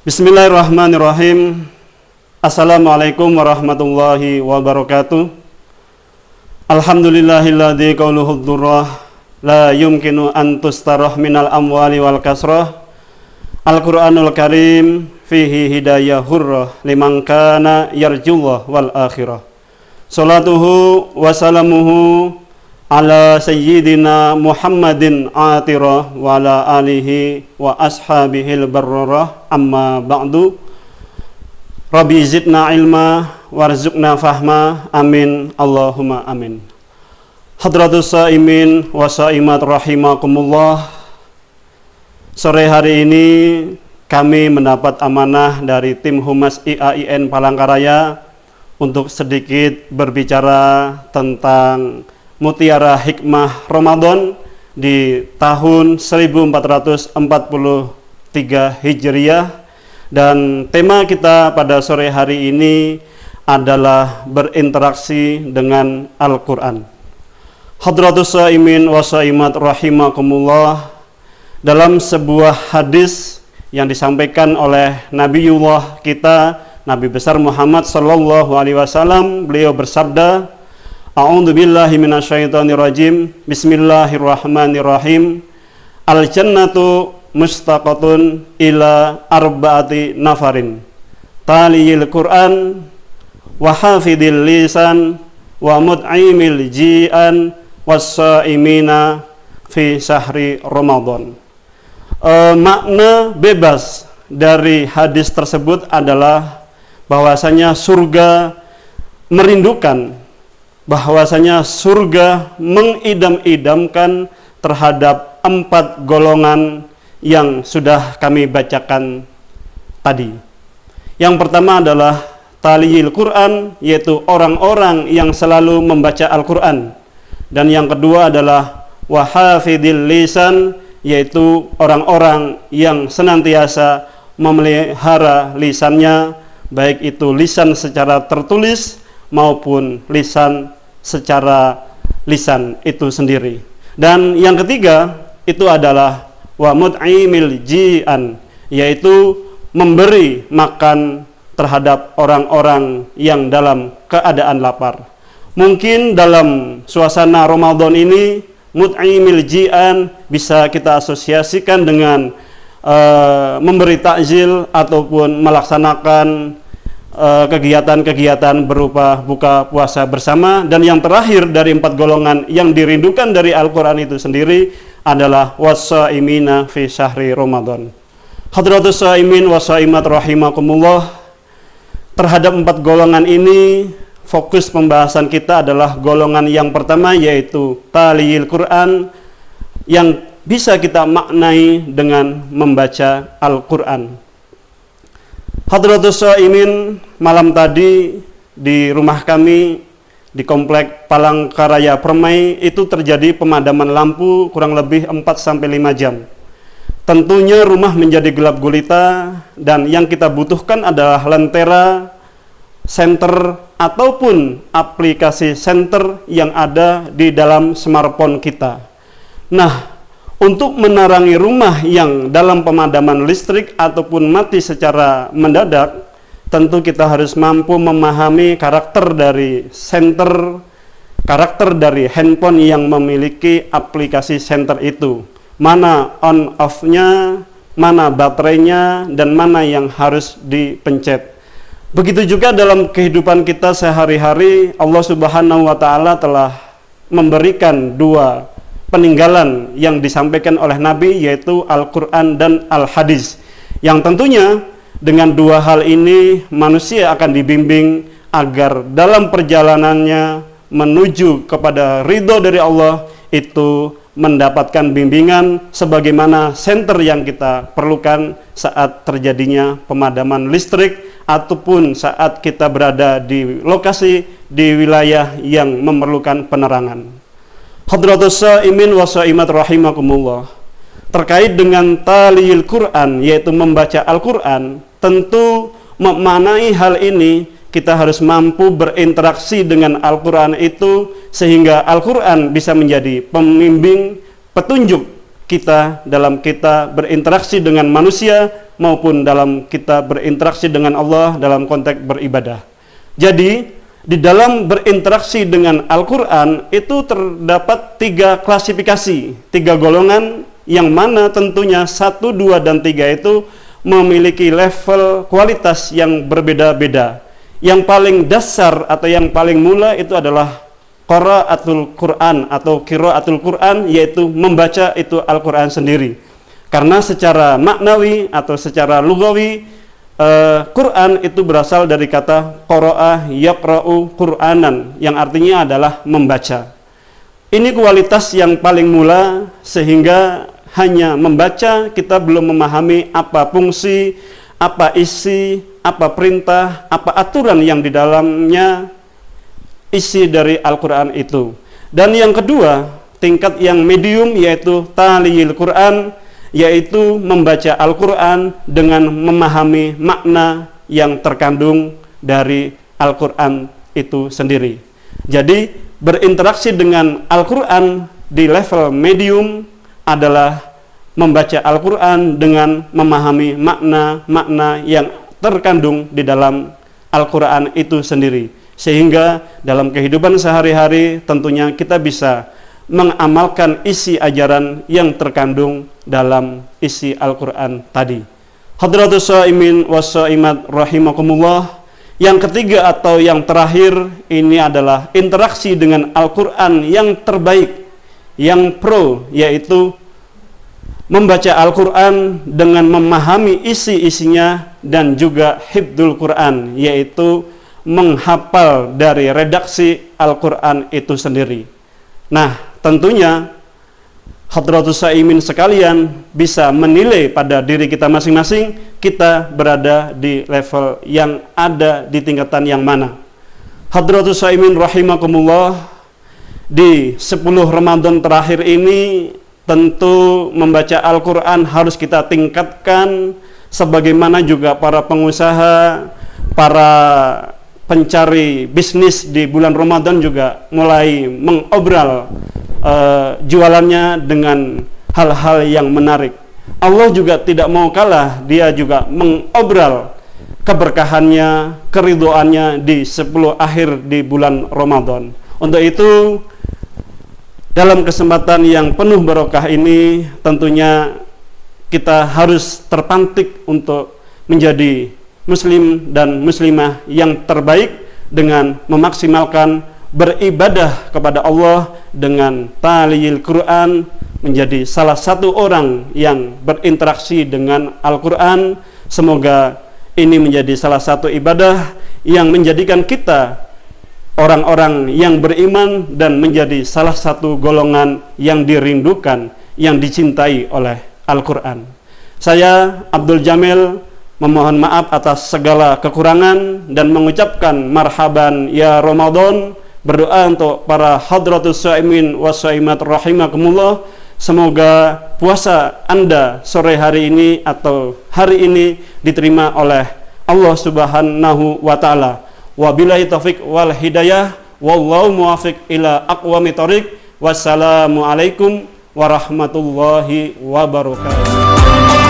Bismillahirrahmanirrahim. Assalamualaikum warahmatullahi wabarakatuh. Alhamdulillahilladzi qauluhu dzurrah la yumkinu an tustarah minal amwali wal kasrah. Al-Qur'anul Karim fihi hidayah hurrah liman kana yarjullah wal akhirah. Salatuhu wa salamuhu ala sayyidina Muhammadin atirah wa ala alihi wa ashabihil barrarah, amma ba'du. Rabbi zidna ilma warzuqna fahma, amin Allahumma amin. Hadratus saimin wa saimat rahimakumullah. Sore hari ini kami mendapat amanah dari tim Humas IAIN Palangkaraya untuk sedikit berbicara tentang Mutiara Hikmah Ramadan di tahun 1443 Hijriah, dan tema kita pada sore hari ini adalah berinteraksi dengan Al-Quran. Hadratus saimin wa saimat rahimakumullah, dalam sebuah hadis yang disampaikan oleh Nabiullah kita, Nabi besar Muhammad sallallahu alaihi wasallam, beliau bersabda, A'udzu billahi minasyaitonir rajim. Bismillahirrahmanirrahim. Al-jannatu mustaqatun ila arba'ati nafarin. Taliyil Qur'an wa hafidil lisan wa mut'imil ji'an was-saimina fi syahri Ramadan. Makna bebas dari hadis tersebut adalah bahwasanya surga merindukan, bahwasanya surga mengidam-idamkan terhadap 4 golongan yang sudah kami bacakan tadi. Yang pertama adalah taliyil Quran, yaitu orang-orang yang selalu membaca Al-Quran. Dan yang kedua adalah wahafidil lisan, yaitu orang-orang yang senantiasa memelihara lisannya, baik itu lisan secara tertulis maupun lisan secara lisan itu sendiri. Dan yang ketiga itu adalah wa mut'imil ji'an, yaitu memberi makan terhadap orang-orang yang dalam keadaan lapar. Mungkin dalam suasana Ramadan ini mut'imil ji'an bisa kita asosiasikan dengan memberi takjil ataupun melaksanakan kegiatan-kegiatan berupa buka puasa bersama. Dan yang terakhir dari 4 golongan yang dirindukan dari Al-Quran itu sendiri adalah was-saimina fi syahri Ramadan. Hadratus saimin wa saimat rahimakumullah, terhadap 4 golongan ini fokus pembahasan kita adalah golongan yang pertama, yaitu taliyil Quran, yang bisa kita maknai dengan membaca Al-Quran. Hadratus saimin, malam tadi di rumah kami di komplek Palangkaraya Permai itu terjadi pemadaman lampu kurang lebih 4-5 jam. Tentunya rumah menjadi gelap gulita, dan yang kita butuhkan adalah lentera, senter ataupun aplikasi senter yang ada di dalam smartphone kita. Nah, untuk menerangi rumah yang dalam pemadaman listrik ataupun mati secara mendadak, tentu kita harus mampu memahami karakter dari senter, karakter dari handphone yang memiliki aplikasi senter itu. Mana on off-nya, mana baterainya, dan mana yang harus dipencet. Begitu juga dalam kehidupan kita sehari-hari, Allah Subhanahu wa Ta'ala telah memberikan 2 peninggalan yang disampaikan oleh Nabi, yaitu Al-Quran dan Al-Hadis, yang tentunya dengan 2 hal ini manusia akan dibimbing agar dalam perjalanannya menuju kepada ridho dari Allah itu mendapatkan bimbingan sebagaimana senter yang kita perlukan saat terjadinya pemadaman listrik ataupun saat kita berada di lokasi di wilayah yang memerlukan penerangan. Hadratus saimin wa saimat rahimakumullah, terkait dengan taliyil Quran, yaitu membaca Al-Quran, tentu memaknai hal ini kita harus mampu berinteraksi dengan Al-Quran itu, sehingga Al-Quran bisa menjadi pembimbing, petunjuk kita dalam kita berinteraksi dengan manusia maupun dalam kita berinteraksi dengan Allah dalam konteks beribadah. Jadi, di dalam berinteraksi dengan Al-Quran itu terdapat 3 klasifikasi, 3 golongan, yang mana tentunya 1, 2, dan 3 itu memiliki level kualitas yang berbeda-beda. Yang paling dasar atau yang paling mula itu adalah qiraatul Quran atau qiraatul Quran, yaitu membaca itu Al-Quran sendiri. Karena secara maknawi atau secara lugawi, Quran itu berasal dari kata qara'a yaqra'u Qur'anan, yang artinya adalah membaca. Ini kualitas yang paling mula, sehingga hanya membaca kita belum memahami apa fungsi, apa isi, apa perintah, apa aturan yang di dalamnya isi dari Al-Quran itu. Dan yang kedua, tingkat yang medium, yaitu ta'liyil Quran, yaitu membaca Al-Quran dengan memahami makna yang terkandung dari Al-Quran itu sendiri. Jadi berinteraksi dengan Al-Quran di level medium adalah membaca Al-Quran dengan memahami makna-makna yang terkandung di dalam Al-Quran itu sendiri, sehingga dalam kehidupan sehari-hari tentunya kita bisa mengamalkan isi ajaran yang terkandung dalam isi Al-Quran tadi. Hadratus shaimin was shaimat rahimakumullah. Yang ketiga atau yang terakhir ini adalah interaksi dengan Al-Quran yang terbaik, yang pro, yaitu membaca Al-Quran dengan memahami isi-isinya dan juga hifdzul Quran, yaitu menghafal dari redaksi Al-Quran itu sendiri. Nah, tentunya Hadratus Shaimin sekalian bisa menilai pada diri kita masing-masing, kita berada di level yang ada di tingkatan yang mana. Hadratus Shaimin rahimakumullah, di 10 Ramadan terakhir ini tentu membaca Al-Quran harus kita tingkatkan, sebagaimana juga para pengusaha, para pencari bisnis di bulan Ramadan juga mulai mengobral jualannya dengan hal-hal yang menarik. Allah juga tidak mau kalah, dia juga mengobral keberkahannya, keridhoannya di 10 akhir di bulan Ramadan. Untuk itu, dalam kesempatan yang penuh barokah ini, tentunya kita harus terpantik untuk menjadi muslim dan muslimah yang terbaik dengan memaksimalkan beribadah kepada Allah dengan ta'liyil Quran, menjadi salah satu orang yang berinteraksi dengan Al-Quran. Semoga ini menjadi salah satu ibadah yang menjadikan kita orang-orang yang beriman dan menjadi salah satu golongan yang dirindukan, yang dicintai oleh Al-Quran. Saya Abdul Jamil memohon maaf atas segala kekurangan dan mengucapkan marhaban ya Ramadan. Berdoa untuk para hadratus shaimin was shaimat rahimakumullah. Semoga puasa Anda sore hari ini atau hari ini diterima oleh Allah Subhanahu wa taala. Wabillahi taufik wal hidayah, wallahu muwaffiq ila aqwamit thoriq. Wassalamualaikum warahmatullahi wabarakatuh.